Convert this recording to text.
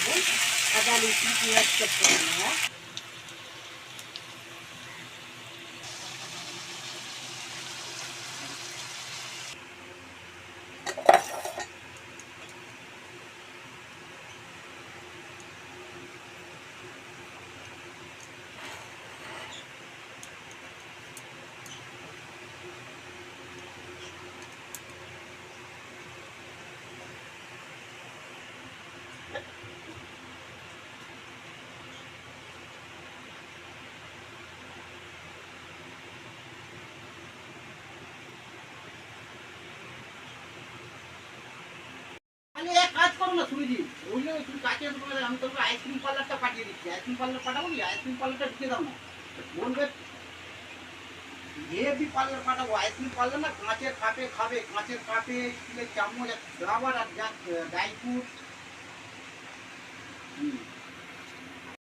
দেবো। আদা রসুন পেঁয়াজ করতে নেওয়া। এক কাজ করো না সুরিজি, ওই তুমি কাছে আমি তোমাকে আইসক্রিম পার্লারটা পাঠিয়ে দিচ্ছি। আইসক্রিম পার্লার পাঠাবো কি? আইসক্রিম পার্লারটা ঢুকে দাও না, বলবে হেভি পার্লার পাঠাবো। আইসক্রিম পার্লার না, কাঁচের কাপে খাবে, কাঁচের কাপে স্টিলের চামচ, রাবার আর যা ড্রাই ফ্রুট।